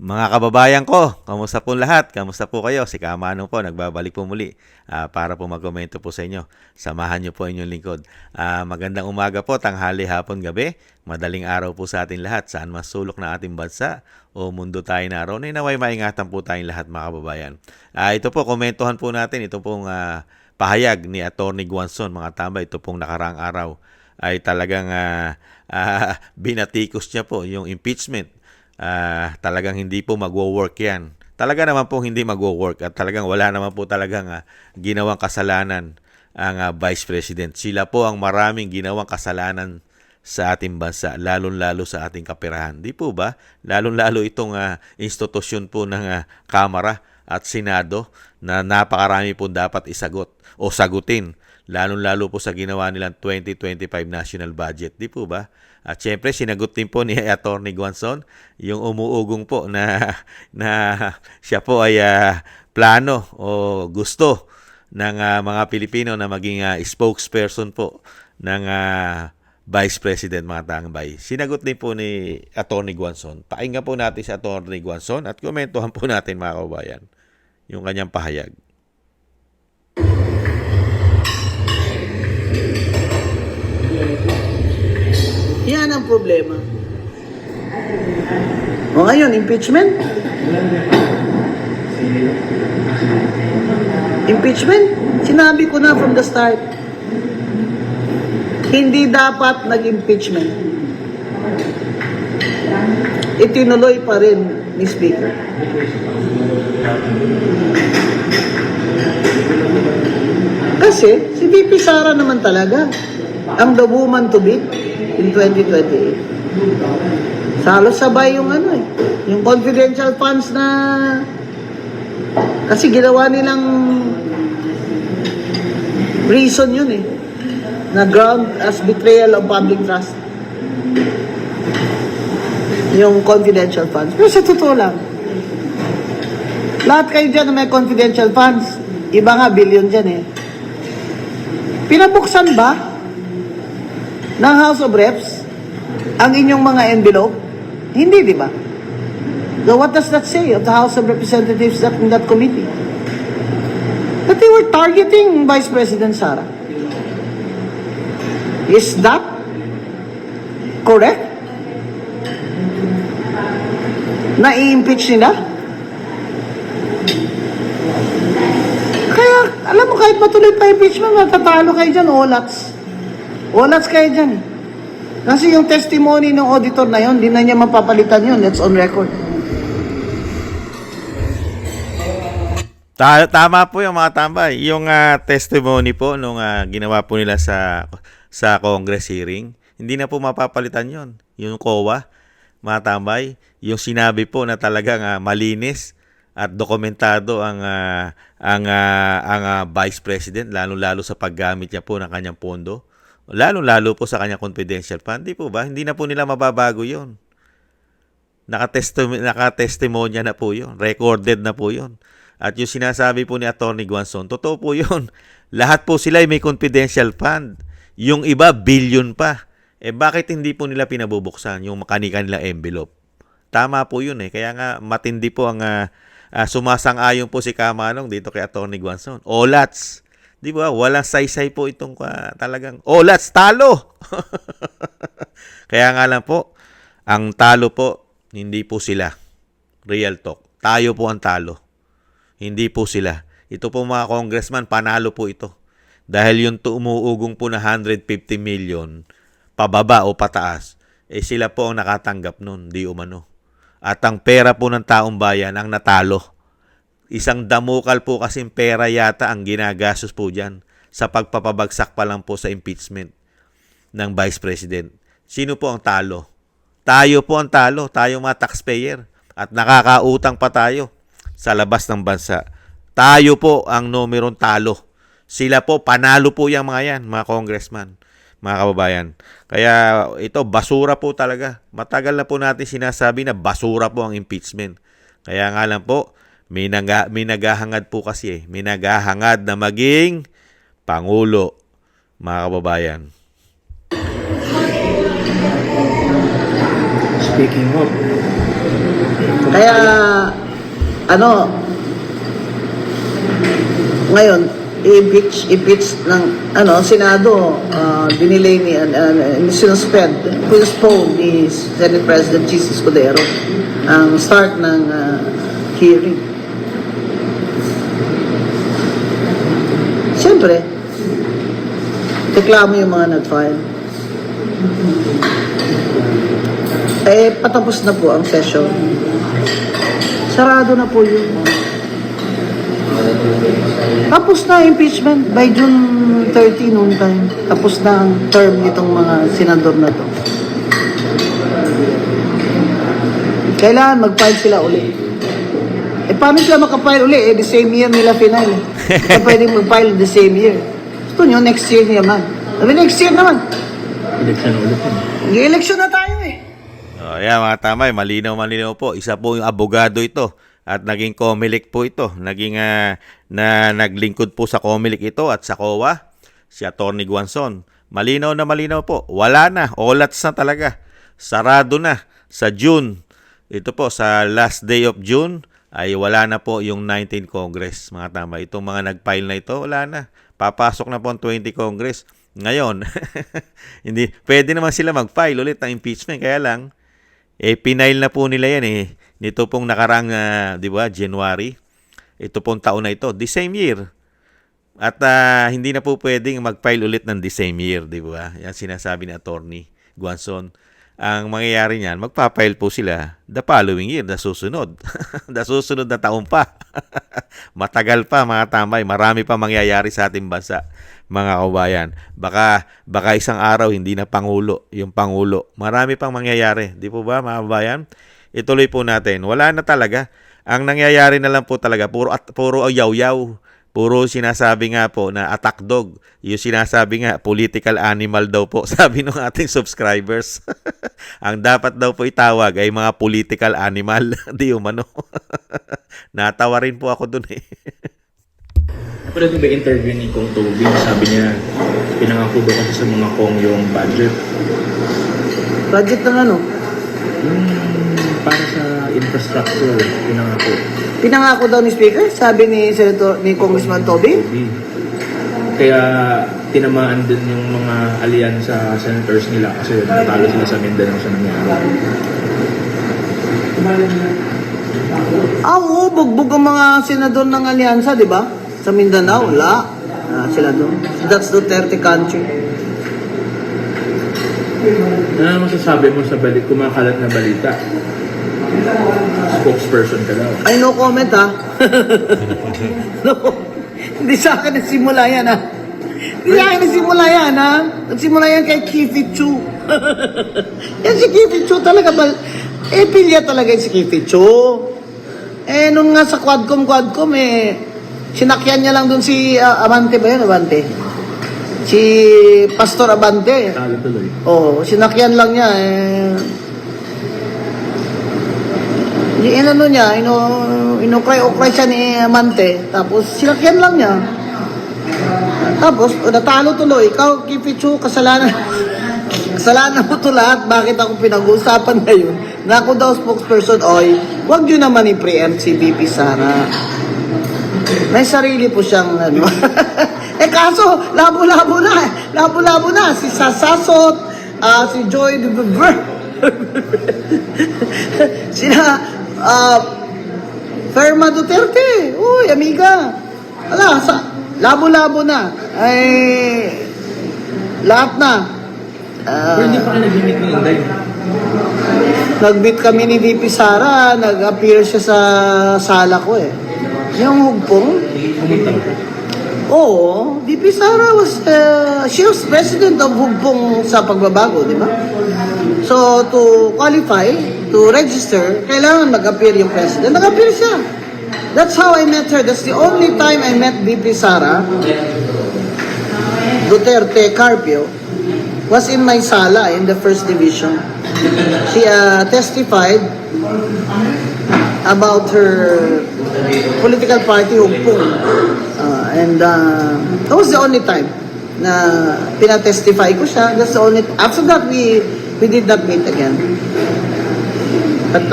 Mga kababayan ko, kamusta po lahat? Kamusta po kayo? Si Kamanong po, nagbabalik po muli para po magkomento po sa inyo. Samahan niyo po inyong lingkod. Magandang umaga po, tanghali, hapon, gabi. Madaling araw po sa atin lahat. Saan man sulok na ating bansa o mundo tayo naroon, naway maingatan po tayong lahat mga kababayan. Ito po, komentuhan po natin. Ito pong pahayag ni Atty. Guanzon, mga tamba. Ito pong nakaraang araw ay talagang binatikos niya po yung impeachment. Talagang hindi po magwo-work yan. Talaga naman po hindi magwo-work at talagang wala naman po talagang ginawang kasalanan ang Vice President. Sila po ang maraming ginawang kasalanan sa ating bansa, lalong-lalo sa ating kaperahan. Di po ba? Lalong-lalo itong institusyon po ng Kamara at Senado na napakarami po dapat isagot o sagutin. Lalong-lalo po sa ginawa nilang 2025 national budget. Di po ba? At syempre, sinagot din po ni Atty. Guanzon yung umuugong po na siya po ay plano o gusto ng mga Pilipino na maging spokesperson po ng Vice President mga tambay. Sinagot din po ni Atty. Guanzon. Pakinggan po natin si Atty. Guanzon at komentuhan po natin mga kababayan yung kanyang pahayag. Yan ang problema. O ngayon, impeachment? Impeachment? Sinabi ko na from the start, hindi dapat nag-impeachment. Itinuloy pa rin ni Speaker. Kasi si VP Sara naman talaga ang the woman to beat in 2028. Halos sabay yung yung confidential funds na kasi ginawa nilang reason yun na ground as betrayal of public trust. Yung confidential funds. Pero sa totoo lang, lahat kayo dyan na may confidential funds, iba nga billion dyan Pinabuksan ba ng House of Reps ang inyong mga envelope? Hindi, di ba? So what does that say of the House of Representatives in that committee? That they were targeting Vice President Sara. Is that correct? Na-i-impeach nila? Kaya, alam mo, kahit matuloy pa impeachment, matatalo kayo dyan, olats. Olats kayo dyan Kasi yung testimony ng auditor na yun, di na niya mapapalitan yun. That's on record. Tama po yung mga tambay. Yung testimony po nung ginawa po nila sa Congress hearing, hindi na po mapapalitan yon. Yung COA, mga tambay, yung sinabi po na talagang malinis at dokumentado ang Vice President, lalo-lalo sa paggamit niya po ng kanyang pondo. Lalo-lalo po sa kanyang confidential fund. Di po ba? Hindi na po nila mababago yon. Nakatestimonya na po yon. Recorded na po yon. At yung sinasabi po ni Atty. Guanzon, totoo po yun. Lahat po sila ay may confidential fund. Yung iba, billion pa. Bakit hindi po nila pinabubuksan yung kanilang envelope? Tama po yun Kaya nga, matindi po ang sumasang-ayon po si Kamanong dito kay Atty. Guanzon. Olats. Di ba? Walang saysay po itong talagang olats, talo! Kaya nga lang po, ang talo po, hindi po sila. Real talk. Tayo po ang talo. Hindi po sila. Ito po mga congressman, panalo po ito. Dahil yung umuugong po na 150 million, pababa o pataas, sila po ang nakatanggap nun, di umano. At ang pera po ng taong bayan ang natalo. Isang damukal po kasing pera yata ang ginagastos po dyan sa pagpapabagsak pa lang po sa impeachment ng Vice President. Sino po ang talo? Tayo po ang talo. Tayo mga taxpayer. At nakakautang pa tayo sa labas ng bansa. Tayo po ang numerong talo. Sila po, panalo po yung mga yan, mga congressman, mga kababayan. Kaya ito, basura po talaga. Matagal na po natin sinasabi na basura po ang impeachment. Kaya nga lang po, may naghahangad po kasi May naghahangad na maging Pangulo, mga kababayan. Speaking of, Kaya, ngayon, i-impeach ng, Senado, dinilay postpone ni Senate President Jesus Cordero ang start ng hearing. Siyempre, reklamo yung mga nag-file. Patapos na po ang session. Sarado na po yun. Tapos na impeachment by June 30 noon time. Tapos na ang term nitong mga senador na to. Kailangan mag-file sila uli. Paano sila makapile uli? The same year nila final. Kaya pwedeng mag-file the same year. Gusto nyo, next year naman. Next year naman. Election ulit. Election na tayo eh. Yan mga tamay, malinaw po. Isa po yung abogado ito at naging COMELEC po ito. Naging naglingkod po sa COMELEC ito at sa COA, si Atty. Guanzon. Malinaw po. Wala na. Olats na talaga. Sarado na sa June. Ito po, sa last day of June, ay wala na po yung 19 Congress. Mga tama, itong mga nag-file na ito, wala na. Papasok na po ang 20 Congress. Ngayon, hindi, pwede naman sila mag-file ulit ng impeachment. Kaya lang, pinail na po nila yan nito pong nakarang, di ba, January. Ito pong taon na ito, the same year. At hindi na po pwedeng mag-file ulit ng the same year, di ba? Yan sinasabi ni Atty. Guanzon. Ang mangyayari niyan, magpa-file po sila the following year, the susunod. The susunod na taon pa. Matagal pa mga tamay, marami pa mangyayari sa ating bansa, mga kabayan. Baka isang araw hindi na pangulo, yung pangulo. Marami pang mangyayari, di po ba mga kabayan? Ituloy po natin. Wala na talaga. Ang nangyayari na lang po talaga, puro yaw-yaw. Puro sinasabi nga po na attack dog. Yung sinasabi nga, political animal daw po, sabi ng ating subscribers. Ang dapat daw po itawag ay mga political animal. Di umano. Natawa rin po ako dun eh. Napanood mo ba interview ni Kong Toby? Sabi niya, pinangako daw kasi sa mga Kong yung budget. Budget ng ano? Yung para sa infrastructure, pinangako. Pinangako daw ni Speaker, sabi ni Congressman Toby. Kaya tinamaan din yung mga alyansa senators nila kasi natalo sila sa Mindanao sa nangyari. Oo, bugbog ang mga senador ng alyansa, di ba? Sa Mindanao, wala. Sila doon. That's Duterte country. Ano masasabi mo sa kumakalat na balita? Spokesperson ka daw. Ay, no comment ha. No. Hindi sa akin nagsimula yan ha. Hindi sa akin nagsimula yan ha. Nagsimula yan kay Kifi Chu. Yan si Kifi Chu talaga. Pilya talaga yung si Kifi Chu. Nung nga sa Quadcom sinakyan niya lang dun si Abante ba yun? Abante. Si Pastor Abante. Talo tuloy. Oo, sinakyan lang niya inano niya, inukray-ukray siya ni Amante, tapos sinakyan lang niya. Tapos, natalo tuloy. Ikaw, Kipichu, kasalanan mo to lahat. Bakit ako pinag-uusapan ngayon? Na ako daw spokesperson, wag nyo naman i-preempt si VP Sara. May sarili po siyang, kaso, labo-labo na. Si Sasasot, si Joy Ferma Duterte. Uy, amiga. Labo-labo na. Lahat na. Pero hindi pa ka nag-meet ni Inday. Nag-meet kami ni VP Sara. Nag-appear siya sa sala ko eh. Yung hugpong. Pumunta ka. Oo. VP Sara she was president of hugpong sa pagbabago, di ba? So, to qualify, to register, kailangan mag-appear yung president. Nag-appear siya. That's how I met her. That's the only time I met VP Sara Duterte Carpio was in my sala in the first division. She testified about her political party, Hugpong. And that was the only time na pinatestify ko siya. That's the only. After that, we did not meet again. But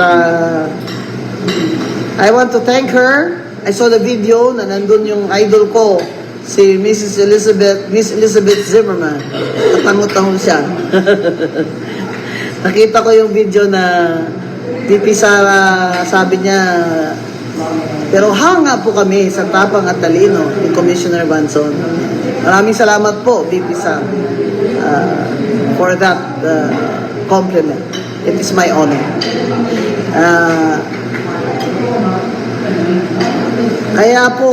I want to thank her. I saw the video na nandun yung idol ko, si Miss Elizabeth Zimmerman. Tatango-tango siya. Nakita ko yung video na Pipi Sara, sabi niya, pero hanga po kami sa tapang at talino ni Commissioner Vanson. Maraming salamat po, Pipi Sara, for that compliment. It is my honor. Kaya po,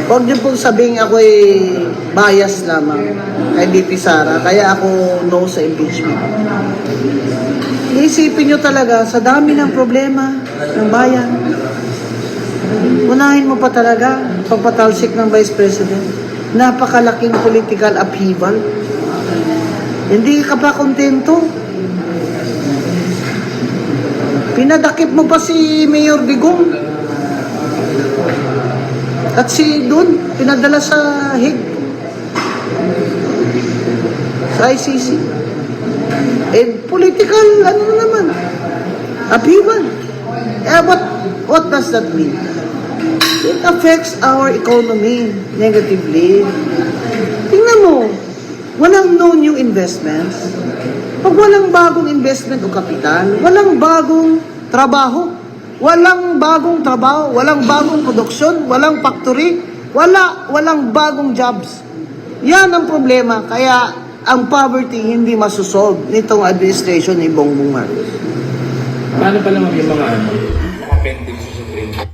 huwag niyo pong sabing ako'y bias lamang kay BP Sara, kaya ako no sa impeachment. Iisipin niyo talaga, sa dami ng problema ng bayan, unahin mo pa talaga pagpatalsik ng Vice President. Napakalaking political upheaval. Hindi ka pa kontento. Pinadakip mo pa si Mayor Digong. At si Dun, pinadala sa Hague. Sa ICC. Political, ano naman, upheaval. What does that mean? It affects our economy negatively. Tingnan mo, walang no new investments. Pag walang bagong investment o kapital, walang bagong trabaho, walang bagong produksyon, walang factory, walang bagong jobs. Yan ang problema. Kaya ang poverty hindi masusolve nitong administration ni Bongbong Marcos. Paano pala yung mga pending sa Supreme Court?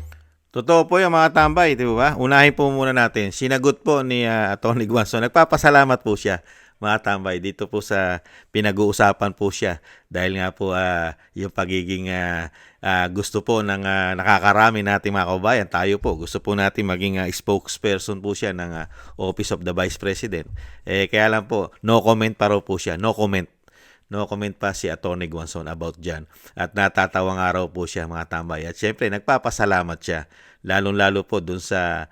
Totoo po yung mga tambay, di ba? Unahin po muna natin. Sinagot po ni Atty. Guanzon. Nagpapasalamat po siya, mga tambay, dito po sa pinag-uusapan po siya. Dahil nga po yung pagiging gusto po ng nakakarami nating mga kabayan, tayo po, gusto po natin maging spokesperson po siya ng Office of the Vice President. Kaya lang po, no comment pa raw po siya. No comment pa si Atty. Guanzon about dyan. At natatawa nga raw po siya, mga tambay. At syempre, nagpapasalamat siya. Lalong-lalo po dun sa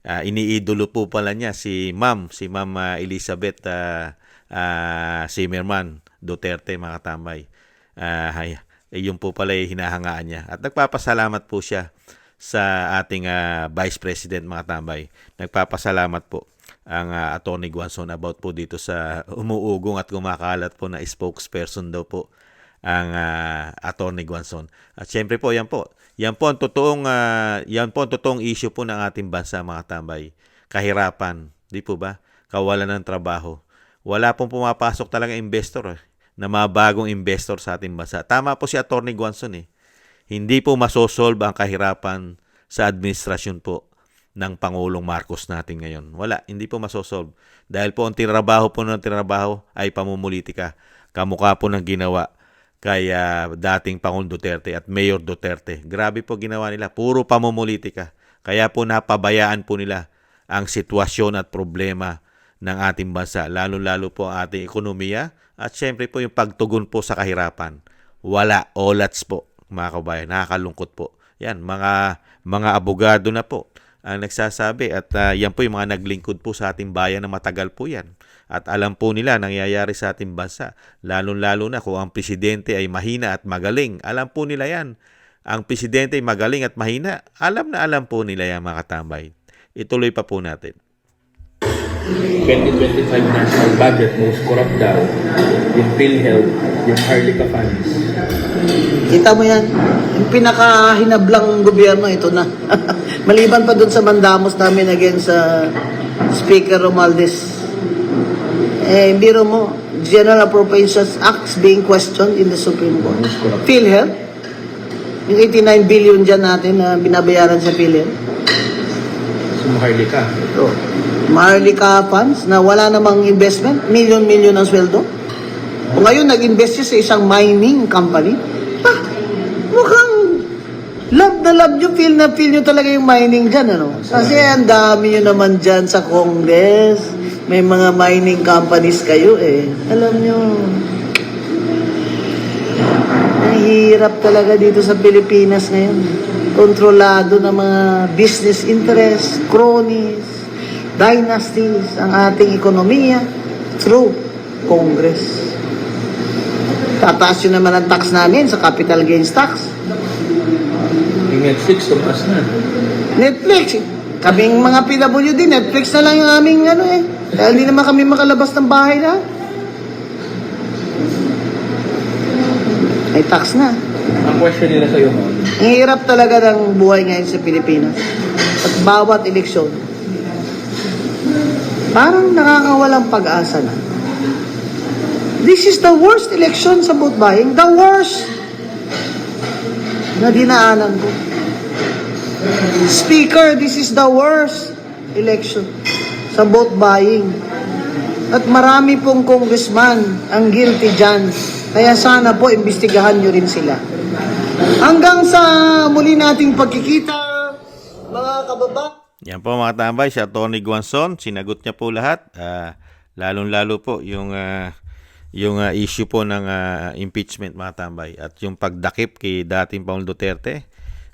iniidolo po pala niya si Ma'am Elizabeth Zimmerman Duterte, mga tambay. Yun po pala yung hinahangaan niya. At nagpapasalamat po siya sa ating Vice President, mga tambay. Nagpapasalamat po ang Atty. Guanzon about po dito sa umuugong at kumakalat po na spokesperson daw po ang Atty. Guanzon. At syempre po, yan po ang totoong issue po ng ating bansa, mga tambay. Kahirapan, di po ba? Kawalan ng trabaho. Wala pong pumapasok talaga investor na mga bagong investor sa ating bansa. Tama po si Atty. Guanzon Hindi po masosolve ang kahirapan sa administrasyon po ng Pangulong Marcos natin ngayon. Wala, hindi po masosolve. Dahil po ang tinrabaho ay pamumulitika. Kamukha po ng ginawa kay dating Pangulong Duterte at Mayor Duterte. Grabe po ginawa nila. Puro pamumulitika. Kaya po napabayaan po nila ang sitwasyon at problema ng ating bansa. Lalo-lalo po ang ating ekonomiya at syempre po yung pagtugon po sa kahirapan. Wala. Olats po, mga kabayan. Nakakalungkot po. Yan, mga abogado na po ang nagsasabi at yan po yung mga naglingkod po sa ating bayan na matagal po yan. At alam po nila nangyayari sa ating bansa. Lalo-lalo na kung ang presidente ay mahina at magaling. Alam po nila yan. Ang presidente ay magaling at mahina. Alam na alam po nila yan, mga katambay. Ituloy pa po natin. 2025 national budget, most corrupt daw. Yung PhilHealth, yung Harlika funds. Kita mo yan, yung pinakahinablang gobyerno, ito na. Maliban pa dun sa mandamos namin against Speaker Romualdez. Biro mo, General Appropriations Acts being questioned in the Supreme Court. PhilHealth, yung 89 billion dyan natin na binabayaran sa PhilHealth. So, Harlika. So, Maharlika funds na wala namang investment, milyon-milyon ang sweldo. O ngayon, nag-invest siya sa isang mining company. Mukhang love nyo, feel nyo talaga yung mining dyan, ano? Kasi ang dami nyo naman dyan sa Congress. May mga mining companies kayo, Alam nyo, nahihirap talaga dito sa Pilipinas ngayon. Kontrolado ng mga business interests, cronies, dynasties, ang ating ekonomiya through Congress. Tataas yun naman ang tax namin sa capital gains tax. Yung Netflix, tumaas na. Netflix, kaming mga PWD, Netflix na lang yung aming ano eh. Dahil hindi naman kami makalabas ng bahay na. Ay tax na. Ang question nila sa'yo, Mon, Ang hirap talaga ng buhay ngayon sa Pilipinas. At bawat eleksyon, parang nakakawalang pag-asa na. This is the worst election sa vote buying. The worst na dinaanan ko. Speaker, this is the worst election sa vote buying. At marami pong congressman ang guilty dyan. Kaya sana po, imbestigahan nyo rin sila. Hanggang sa muli nating pagkikita, mga kababa. Yan po mga tambay, si Atty. Guanzon, sinagot niya po lahat. Lalong-lalo po yung issue po ng impeachment mga tambay at yung pagdakip kay dating Pangulong Duterte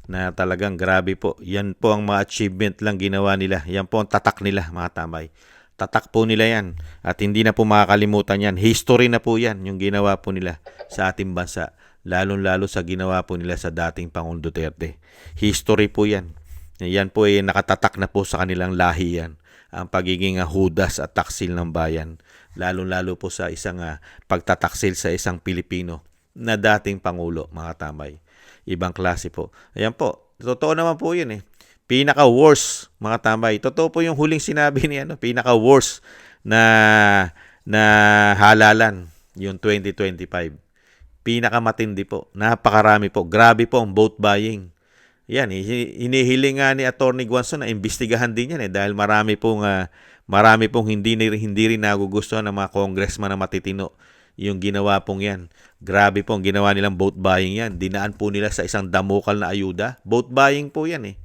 na talagang grabe po. Yan po ang mga achievement lang ginawa nila. Yan po ang tatak nila mga tambay. Tatak po nila yan at hindi na po makakalimutan yan. History na po yan yung ginawa po nila sa ating bansa. Lalong-lalo sa ginawa po nila sa dating Pangulong Duterte. History po yan. Yan po ay nakatatak na po sa kanilang lahi yan. Ang pagiging hudas at taksil ng bayan. Lalo-lalo po sa isang pagtataksil sa isang Pilipino na dating Pangulo, mga tambay. Ibang klase po. Ayan po, totoo naman po yun eh. Pinaka-worst, mga tambay. Totoo po yung huling sinabi ni pinaka-worst na halalan, yung 2025. Pinakamatindi po. Napakarami po. Grabe po ang vote buying. Yan, hinihiling nga ni Atty. Guanzon na imbestigahan din yan dahil marami pong hindi rin nagugustuhan ng mga congressman na matitino yung ginawa pong yan. Grabe po ang ginawa nilang vote buying yan. Dinaan po nila sa isang damukal na ayuda. Vote buying po yan eh.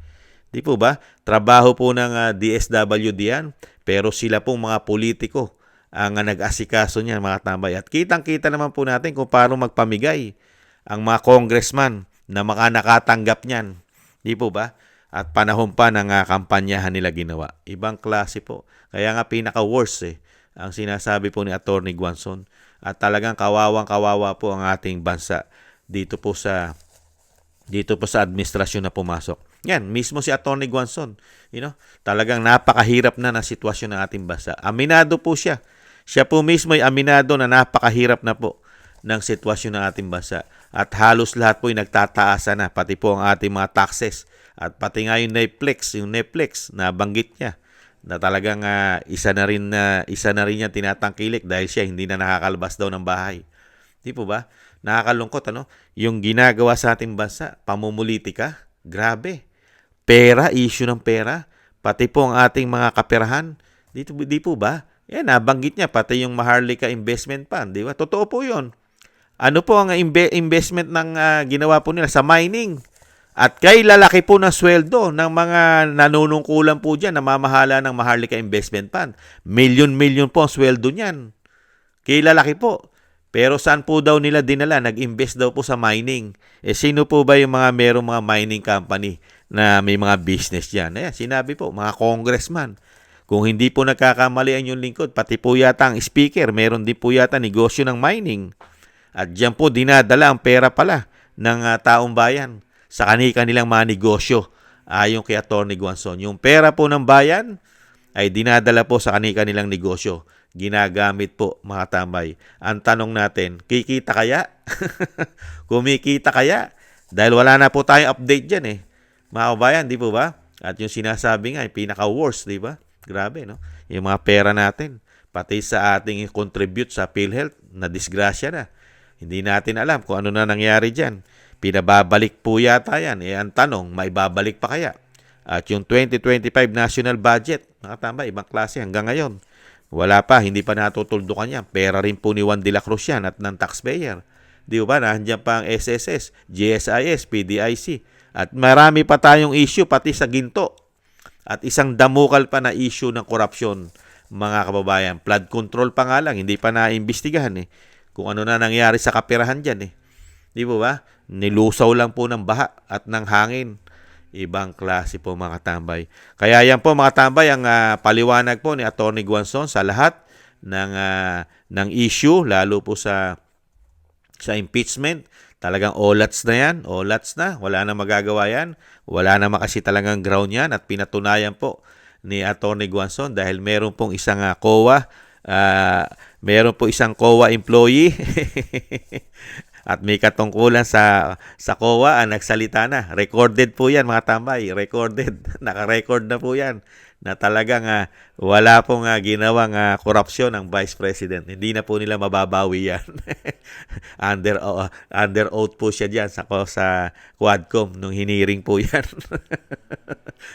Di po ba? Trabaho po ng DSWD yan, pero sila pong mga politiko ang nag-asikaso niyan mga tambay. At kitang-kita naman po natin kung paano magpamigay ang mga congressman na nakatanggap niyan. Di po ba? At panahon pa ng kampanyahan nila ginawa. Ibang klase po. Kaya nga pinaka-worst ang sinasabi po ni Atty. Guanzon. At talagang kawawang-kawawa po ang ating bansa dito po sa administrasyon na pumasok. Yan, mismo si Atty. Guanzon. Talagang napakahirap na sitwasyon ng ating bansa. Aminado po siya. Siya po mismo ay aminado na napakahirap na po ng sitwasyon ng ating bansa. At halos lahat po ay nagtataasa na, pati po ang ating mga taxes. At pati nga yung Netflix na banggit niya na talagang isa na rin niya tinatangkilik dahil siya hindi na nakakalabas daw ng bahay. Di po ba? Nakakalungkot yung ginagawa sa ating bansa, pamumulitika, grabe. Pera, issue ng pera, pati po ang ating mga kaperahan. Di po ba? Yan, nabanggit niya pati yung Maharlika Investment Fund, di ba? Totoo po 'yon. Ano po ang investment ng ginawa po nila sa mining? At kay lalaki po ng sweldo ng mga nanunungkulan po dyan, namamahala ng Maharlika Investment Fund. Milyon-milyon po ang sweldo niyan. Kay lalaki po. Pero saan po daw nila dinala? Nag-invest daw po sa mining. Sino po ba yung merong mga mining company na may mga business dyan? Sinabi po, mga congressman. Kung hindi po nagkakamali ang yung lingkod, pati po yata ang speaker, meron din po yata negosyo ng mining. At dyan po dinadala ang pera pala ng taong bayan sa kanilang mga negosyo ayon kay Atty. Guanzon. Yung pera po ng bayan ay dinadala po sa kanilang negosyo. Ginagamit po mga tambay. Ang tanong natin, kikita kaya? Kumikita kaya? Dahil wala na po tayong update dyan mga kabayan, di po ba? At yung sinasabi nga, pinaka-worst, di ba? Grabe, no? Yung mga pera natin, pati sa ating contribute sa PhilHealth, na disgrasya na. Hindi natin alam kung ano na nangyari dyan. Pinababalik po yata yan. Ang tanong, may babalik pa kaya? At yung 2025 national budget, mga tambay, ibang klase hanggang ngayon. Wala pa, hindi pa natutuldukan yan. Pera rin po ni Juan de la Cruz yan at ng taxpayer. Di ba? Nandiyan pa ang SSS, GSIS, PDIC. At marami pa tayong issue pati sa ginto. At isang damukal pa na issue ng korupsyon, mga kababayan. Flood control pa nga lang, hindi pa naimbestigahan kung ano na nangyari sa kapirahan dyan Di ba? Nilusaw lang po ng baha at ng hangin. Ibang klase po mga tambay. Kaya yan po mga tambay ang paliwanag po ni Atty. Guanzon sa lahat ng issue, lalo po sa sa impeachment. Talagang olats na yan. Olats na. Wala na magagawa yan. Wala naman kasi talagang ground yan at pinatunayan po ni Atty. Guanzon dahil meron pong isang COA, meron po isang COA employee at may katungkulan sa COA ang nagsalita na. Recorded po yan mga tambay. Recorded. Naka-record na po yan na talagang wala pong ginawang korupsyon ng Vice President. Hindi na po nila mababawi yan. Under oath po siya dyan sa Quadcom nung hiniring po yan.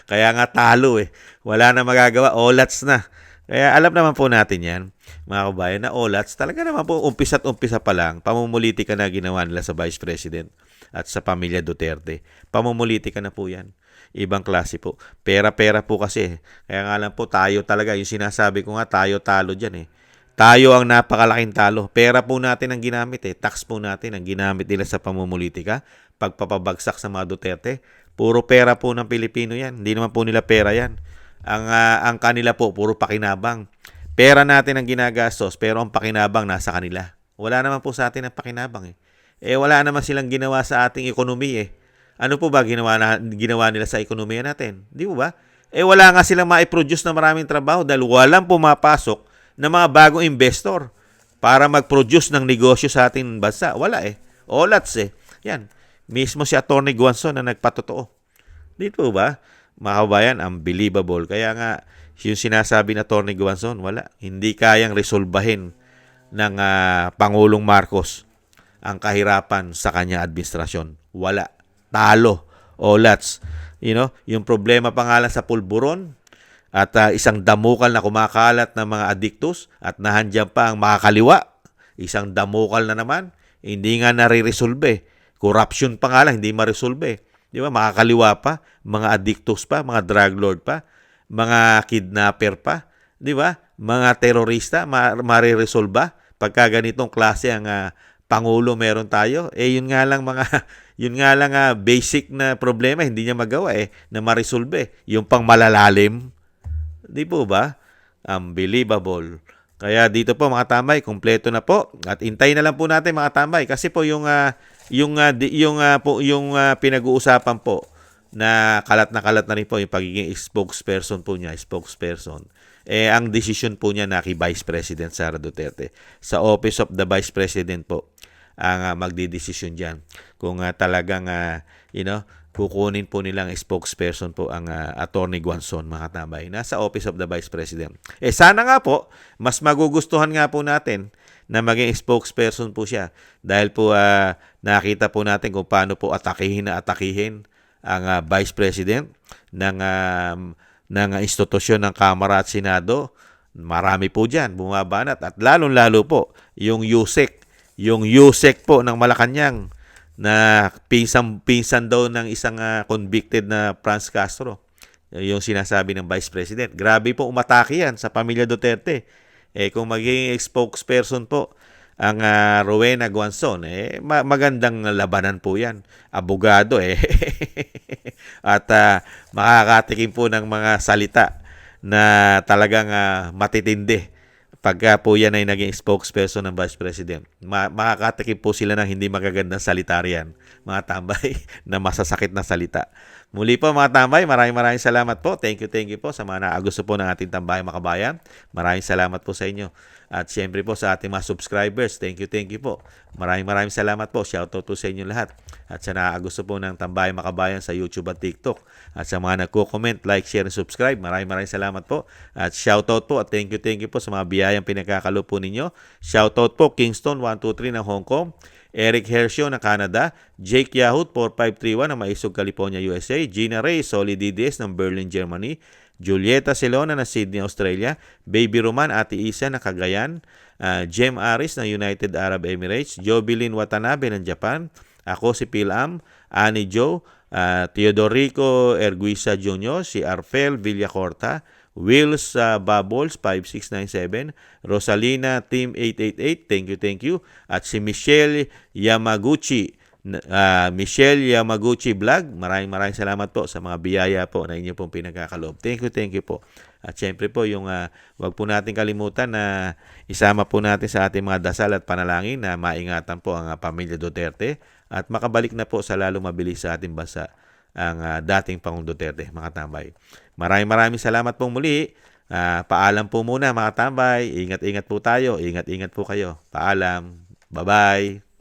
Kaya nga talo eh. Wala na magagawa. Olats na. Kaya alam naman po natin yan, mga kabayan, na olats, talaga naman po umpisa't umpisa pa lang, pamumulitika na ginawa nila sa Vice President at sa pamilya Duterte. Pamumulitika na po yan. Ibang klase po. Pera-pera po kasi. Kaya nga lang po, tayo talaga. Yung sinasabi ko nga, tayo talo dyan eh. Tayo ang napakalaking talo. Pera po natin ang ginamit eh. Tax po natin ang ginamit nila sa pamumulitika. Pagpapabagsak sa mga Duterte. Puro pera po ng Pilipino yan. Hindi naman po nila pera yan. Ang kanila po, puro pakinabang. Pera natin ang ginagastos, pero ang pakinabang nasa kanila. Wala naman po sa atin ang pakinabang eh. Wala naman silang ginawa sa ating ekonomi eh. Ano po ba ginawa nila sa ekonomiya natin? Di po ba? Wala nga silang ma-produce na maraming trabaho dahil walang pumapasok na mga bagong investor para mag-produce ng negosyo sa ating bansa. Wala eh. Olats eh. Yan. Mismo si Atty. Guanzon na nagpatotoo. Di po ba? Mga kabayan, unbelievable. Kaya nga, yung sinasabi na Atty. Guanzon, wala. Hindi kayang resolbahin ng Pangulong Marcos ang kahirapan sa kanya administrasyon. Wala. Talo. Olats. Yung problema pa nga lang sa pulburon at isang damukal na kumakalat ng mga adiktos at nahandyan pa ang makakaliwa. Isang damukal na naman. Hindi nga nare-resolve. Corruption pa nga lang, hindi ma-resolve. Di ba? Makakaliwa pa, mga adiktos pa, mga drug lord pa, mga kidnapper pa, di ba? Mga terorista, mariresolve ba? Pagka ganitong klase ang Pangulo meron tayo, yun nga lang basic na problema, hindi niya magawa na ma-resolve yung pang malalalim. Di po ba? Unbelievable. Kaya dito po mga tambay, kumpleto na po. At hintayin na lang po natin mga tambay kasi po yung pinag-uusapan po na kalat na rin po yung pagiging spokesperson po niya, ang desisyon po niya na kay Vice President Sara Duterte. Sa Office of the Vice President po ang magdidesisyon diyan kung talagang kukunin po nilang spokesperson po ang Atty. Guanzon, mga tambay, nasa Office of the Vice President. Sana nga po, mas magugustuhan nga po natin na maging spokesperson po siya dahil po nakita po natin kung paano po atakihin ang Vice President ng institusyon ng Kamara at Senado. Marami po dyan bumabanat at lalong-lalo po yung USEC po ng Malacanang na pinsan daw ng isang convicted na Franz Castro. Yung sinasabi ng Vice President. Grabe po umatake yan sa pamilya Duterte. Kung maging spokesperson po ang Rowena Guanzon, magandang labanan po yan. Abogado At makakatikim po ng mga salita na talagang matitindi. Pagka po yan ay naging spokesperson ng Vice President, makakatikim po sila ng hindi magagandang salita riyan, mga tambay, na masasakit na salita. Muli po mga tambay, maraming salamat po. Thank you po sa mga naagusto po ng ating Tambayang Makabayan. Maraming salamat po sa inyo. At syempre po sa ating mga subscribers, thank you po. Maraming salamat po. Shoutout po sa inyo lahat. At sa naagusto po ng Tambayang Makabayan sa YouTube at TikTok. At sa mga nagko-comment, like, share, and subscribe, maraming salamat po. At shoutout po at thank you po sa mga biyayang pinagkakalo po ninyo. Shoutout po Kingston 123 ng Hong Kong, Eric Hershio ng Canada, Jake Yahut 4531 ng Maisog, California, USA, Gina Ray Solid DDS ng Berlin, Germany, Julieta Celona ng Sydney, Australia, Baby Roman Ate Isa ng Cagayan, Jem Aris ng United Arab Emirates, Jobilin Watanabe ng Japan, ako si Pilam, Annie Joe, Teodorico Erguisa Jr., si Arfel Villacorta, Wills Bubbles 5697, Rosalina Team 888, thank you, at si Michelle Yamaguchi Michelle Yamaguchi Vlog, maraming salamat po sa mga biyaya po na inyo pong pinagkakaloob. Thank you po. At syempre po, wag po natin kalimutan na isama po natin sa ating mga dasal at panalangin na maingatan po ang pamilya Duterte at makabalik na po sa lalong mabilis sa ating bansa ang dating Pangulong Duterte, mga tambay. Maraming salamat pong muli. Paalam po muna, mga tambay. Ingat-ingat po tayo. Ingat-ingat po kayo. Paalam. Bye-bye.